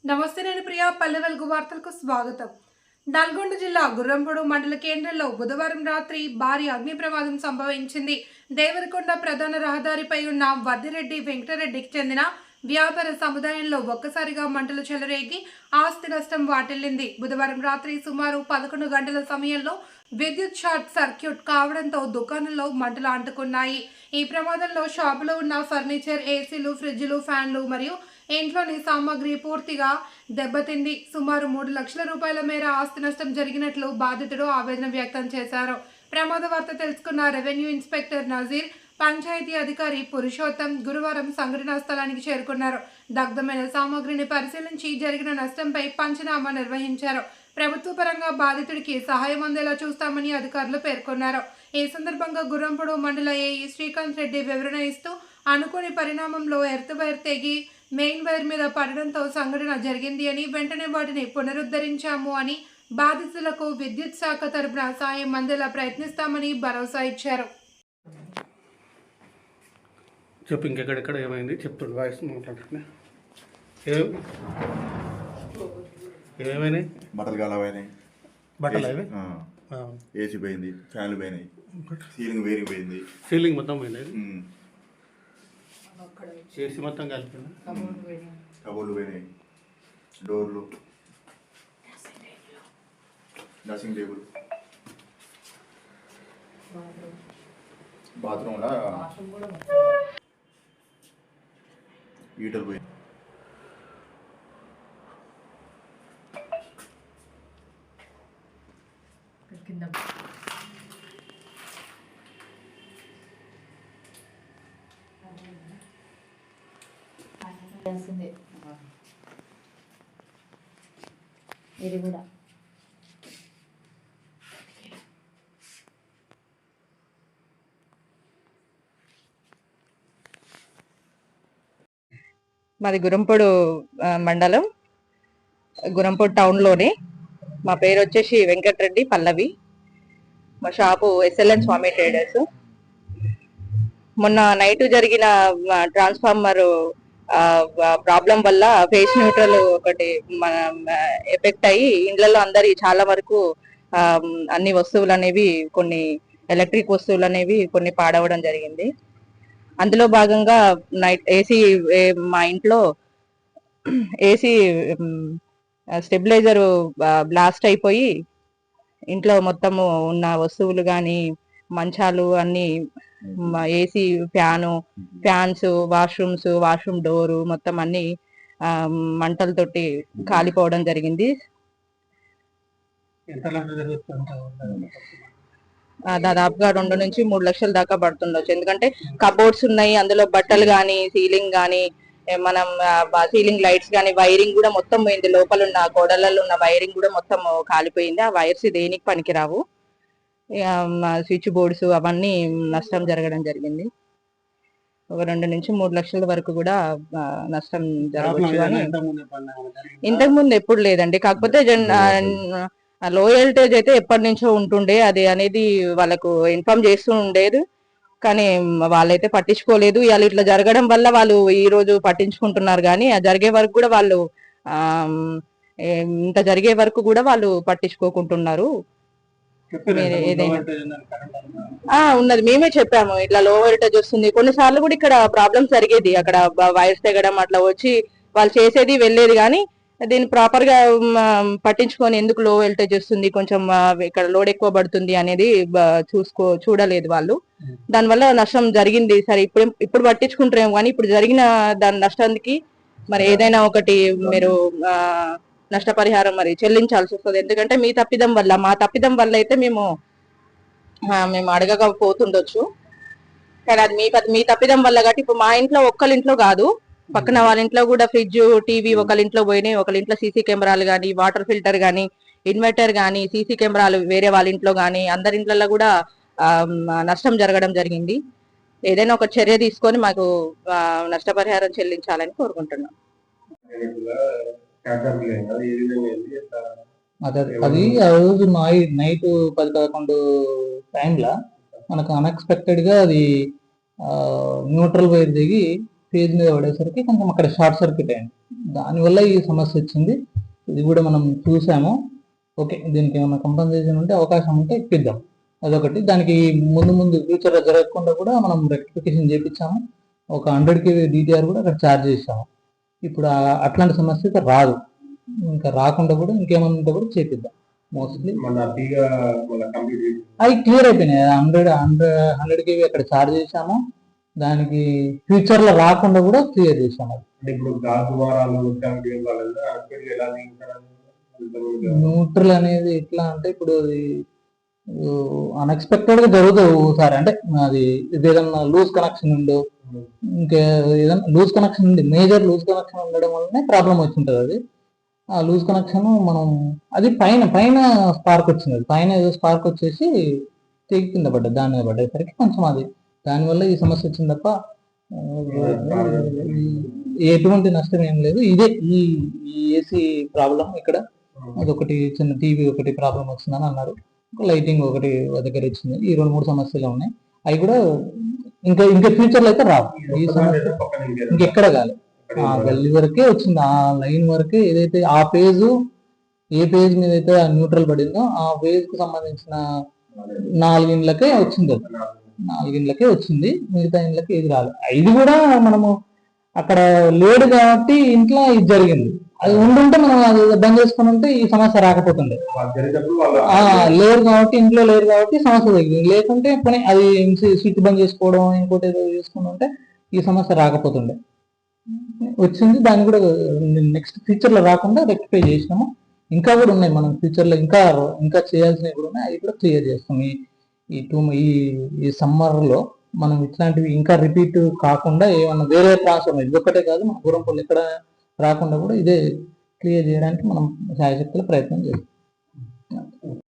నమస్తే, నేను ప్రియా. పల్లె వెలుగు వార్తలకు స్వాగతం. నల్గొండ జిల్లా గుర్రంపొడు మండల కేంద్రంలో బుధవారం రాత్రి భారీ అగ్ని ప్రమాదం సంభవించింది. దేవరకొండ ప్రధాన రహదారిపై ఉన్న వద్దిరెడ్డి వెంకటరెడ్డికి చెందిన వ్యాపార సముదాయంలో ఒక్కసారిగా మంటలు చెలరేగి ఆస్తి నష్టం వాటిల్లింది. బుధవారం రాత్రి సుమారు 11 గంటల సమయంలో విద్యుత్ షార్ట్ సర్క్యూట్ కావడంతో దుకాణంలో మంటలు అంటుకున్నాయి. ఈ ప్రమాదంలో షాపులో ఉన్న ఫర్నిచర్, ఏసీలు, ఫ్రిడ్జ్లు, ఫ్యాన్లు మరియు ఇంట్లోని సామాగ్రి పూర్తిగా దెబ్బతింది. సుమారు 3 లక్షల రూపాయల మేర ఆస్తి నష్టం జరిగినట్లు బాధితుడు ఆవేదన వ్యక్తం చేశారు. ప్రమాద వార్త తెలుసుకున్న రెవెన్యూ ఇన్స్పెక్టర్ నజీర్, పంచాయతీ అధికారి పురుషోత్తం గురువారం సంఘటనా స్థలానికి చేరుకున్నారు. దగ్ధమైన సామాగ్రిని పరిశీలించి జరిగిన నష్టంపై పంచనామా నిర్వహించారు. ప్రభుత్వ పరంగా బాధితుడికి సహాయం అందేలా చూస్తామని అధికారులు పేర్కొన్నారు. ఈ సందర్భంగా గుర్రంపొడు మండల ఏఈ శ్రీకాంత్ రెడ్డి వివరణ ఇస్తూ, అనుకోని పరిణామంలో ఎర్త్ వైర్ తెగి మెయిన్ వైర్ మీద పడడంతో సంఘటన జరిగింది అని, వెంటనే వాటిని పునరుద్ధరించాము అని, బాధితులకు విద్యుత్ శాఖ తరపున సాయం అందేలా ప్రయత్నిస్తామని భరోసా ఇచ్చారు. చెప్పు, ఇంకెక్కడెక్కడ ఏమైంది చెప్తాడు, వాయిస్ మాట్లాడుతున్నా. ఏమైనాయి? బట్టలు కాలమైనాయి, బట్టలు అవి ఏసీ పోయింది, ఫ్యాన్లు పోయినాయి, సీలింగ్ వేరింగ్ పోయింది, సీలింగ్ మొత్తం పోయింది, ఏసీ మొత్తం కలిపింది, కబోర్డ్లు పోయినాయి, డోర్లు, డ్రెస్సింగ్ టేబుల్, బాత్రూమ్లో హీటర్ పోయింది. ఇది కూడా మాది గురంపొడు మండలం, గురంపొడు టౌన్లోనే. మా పేరు వచ్చేసి వెంకటరెడ్డి పల్లవి. మా షాపు ఎస్ఎల్ఎన్ స్వామి ట్రేడర్స్. మొన్న నైట్ జరిగిన ట్రాన్స్ఫార్మర్ ప్రాబ్లం వల్ల ఫేస్ న్యూట్రల్ ఒకటి మన ఎఫెక్ట్ అయ్యి ఇండ్లలో అందరి చాలా వరకు అన్ని వస్తువులు అనేవి, కొన్ని ఎలక్ట్రిక్ వస్తువులు అనేవి కొన్ని పాడవడం జరిగింది. అందులో భాగంగా నైట్ ఏసీ, మా ఇంట్లో ఏసీ స్టెబిలైజర్ బ్లాస్ట్ అయిపోయి ఇంట్లో మొత్తము ఉన్న వస్తువులు కానీ, మంచాలు అన్ని, ఏసీ, ఫ్యాన్స్, వాష్రూమ్ డోరు మొత్తం అన్ని మంటలతోటి కాలిపోవడం జరిగింది. దాదాపుగా 2 నుంచి 3 లక్షల దాకా పడుతుండొచ్చు. ఎందుకంటే కబోర్డ్స్ ఉన్నాయి, అందులో బట్టలు కానీ, సీలింగ్ కానీ, మనం సీలింగ్ లైట్స్ కానీ, వైరింగ్ కూడా మొత్తం పోయింది. లోపల ఉన్న గోడలలో ఉన్న వైరింగ్ కూడా మొత్తం కాలిపోయింది. ఆ వైర్స్ దేనికి పనికిరావు. స్విచ్ బోర్డ్స్ అవన్నీ నష్టం జరగడం జరిగింది. ఒక 2 నుంచి 3 లక్షల వరకు కూడా నష్టం జరగవచ్చు అని. ఇంతకు ముందు ఎప్పుడు లేదండి. కాకపోతే లో వోల్టేజ్ అయితే ఎప్పటి నుంచో ఉంటుండే, అది అనేది వాళ్ళకు ఇన్ఫార్మ్ చేస్తూ ఉండేది. కానీ వాళ్ళైతే పట్టించుకోలేదు. ఇవాళ ఇట్లా జరగడం వల్ల వాళ్ళు ఈ రోజు పట్టించుకుంటున్నారు. కానీ ఆ జరిగే వరకు కూడా వాళ్ళు ఇంత జరిగే వరకు కూడా వాళ్ళు పట్టించుకోకుంటున్నారు. ఏదైనా ఉన్నది, మేమే చెప్పాము ఇట్లా లో వోల్టేజ్ వస్తుంది. కొన్నిసార్లు కూడా ఇక్కడ ప్రాబ్లమ్స్ జరిగేది, అక్కడ వైర్స్ తెగడం అట్లా వచ్చి వాళ్ళు చేసేది వెళ్ళేది. కానీ దీన్ని ప్రాపర్ గా పట్టించుకొని ఎందుకు లో వోల్టేజ్ వస్తుంది, కొంచెం ఇక్కడ లోడ్ ఎక్కువ పడుతుంది అనేది చూడలేదు వాళ్ళు. దానివల్ల నష్టం జరిగింది. సరే, ఇప్పుడు పట్టించుకుంటారేమో, కానీ ఇప్పుడు జరిగిన దాని నష్టానికి మరి ఏదైనా ఒకటి మీరు నష్టపరిహారం మరి చెల్లించాల్సి వస్తుంది. ఎందుకంటే మీ తప్పిదం వల్ల, మా తప్పిదం వల్ల అయితే మేము అడగకపోతుండొచ్చు. కానీ అది మీ తప్పిదం వల్ల. కాబట్టి ఇప్పుడు మా ఇంట్లో ఒక్కరింట్లో కాదు, పక్కన వాళ్ళ ఇంట్లో కూడా ఫ్రిడ్జ్, టీవీ ఒకరింట్లో పోయినాయి. ఒకరింట్లో సీసీ కెమెరాలు కానీ, వాటర్ ఫిల్టర్ కానీ, ఇన్వర్టర్ కానీ, సీసీ కెమెరాలు వేరే వాళ్ళ ఇంట్లో కానీ, అందరింట్లలో కూడా నష్టం జరగడం జరిగింది. ఏదైనా ఒక చర్య తీసుకొని మాకు నష్టపరిహారం చెల్లించాలని కోరుకుంటున్నాం. అది ఆ రోజు నైట్ 10-11 టైంలో మనకు అన్ఎక్స్పెక్టెడ్ గా అది న్యూట్రల్ వైర్ దిగి ఫేజ్ మీద పడేసరికి కొంచెం అక్కడ షార్ట్ సర్క్యూట్ అయింది. దానివల్ల ఈ సమస్య వచ్చింది. ఇది కూడా మనం చూసాము. ఓకే, దీనికి ఏమైనా కంపెన్సేషన్ ఉంటే అవకాశం ఉంటే ఇప్పిద్దాం. అదొకటి. దానికి ముందు ఫ్యూచర్లో జరగకుండా కూడా మనం రెక్టిఫికేషన్ చేయించాము. ఒక 100 kV DTR కూడా అక్కడ ఛార్జ్ చేసాము. ఇప్పుడు అట్లాంటి సమస్య అయితే రాదు. ఇంకా రాకుండా కూడా ఇంకేమైనా ఉంటే కూడా చేపిద్దాం. మోస్ట్లీ అవి క్లియర్ అయిపోయినాయి. 100 kV అక్కడ ఛార్జ్ చేసాము. దానికి ఫ్యూచర్ లో రాకుండా కూడా క్లియర్ చేసాము. న్యూట్రల్ అనేది ఎట్లా అంటే ఇప్పుడు అన్ఎక్స్పెక్టెడ్ గా జరుగుతుంది ఒకసారి. అంటే అది ఏదైనా లూజ్ కనెక్షన్ ఉండు, ఇంకా ఏదైనా లూజ్ కనెక్షన్ ఉంది, మేజర్ లూజ్ కనెక్షన్ ఉండడం వల్లనే ప్రాబ్లం వచ్చింటది. అది ఆ లూజ్ కనెక్షన్ మనం అది పైన స్పార్క్ వచ్చింది. అది పైన ఏదో స్పార్క్ వచ్చేసి తెగి కింద పడ్డది. దాని మీద పడ్డేసరికి కొంచెం అది దానివల్ల ఈ సమస్య వచ్చింది తప్ప ఎటువంటి నష్టం ఏం లేదు. ఇదే ఈ ఏసీ ప్రాబ్లం ఇక్కడ. అదొకటి చిన్న టీవీ ఒకటి ప్రాబ్లం వచ్చిందని అన్నారు. లైటింగ్ ఒకటి దగ్గర వచ్చింది. ఈ 2-3 సమస్యలు ఉన్నాయి. అవి కూడా ఇంకా ఫ్యూచర్ లో అయితే రావు. ఈ సమస్య ఇంకెక్కడ కాలేదు. ఆ గల్లీ వరకే వచ్చింది. ఆ లైన్ వరకే ఏదైతే ఆ ఏ పేజ్ మీద అయితే న్యూట్రల్ పడిందో ఆ పేజ్ కు సంబంధించిన 4 ఇండ్లకే వచ్చింది. 4 ఇండ్లకే వచ్చింది. మిగతా ఇండ్లకి ఏది రాలేదు. ఇది కూడా మనము అక్కడ లేడు కాబట్టి ఇంట్లో ఇది జరిగింది. అది ఉండుంటే మనం అది బంద్ చేసుకుని ఉంటే ఈ సమస్య రాకపోతుండే. లేరు కాబట్టి ఇంట్లో లేరు కాబట్టి సమస్య తగ్గింది. లేకుంటే పని అది స్విచ్ బంద్ చేసుకోవడం ఇంకోటి ఏదో చేసుకుని ఉంటే ఈ సమస్య రాకపోతుండే. వచ్చింది. దాన్ని కూడా నెక్స్ట్ ఫ్యూచర్ లో రాకుండా రెక్టిఫై చేసినాము. ఇంకా కూడా ఉన్నాయి మనం ఫ్యూచర్ లో ఇంకా చేయాల్సినవి కూడా ఉన్నాయి. అవి కూడా క్లియర్ చేస్తాం. ఈ సమ్మర్ లో మనం ఇట్లాంటివి ఇంకా రిపీట్ కాకుండా ఏమన్నా వేరే ట్రాన్స్ఫార్మర్ ఇదొక్కటే కాదు, మన గురంపల్లి ఎక్కడ రాకుండా కూడా ఇదే క్లియర్ చేయడానికి మనం శాయశక్తుల ప్రయత్నం చేస్తాం.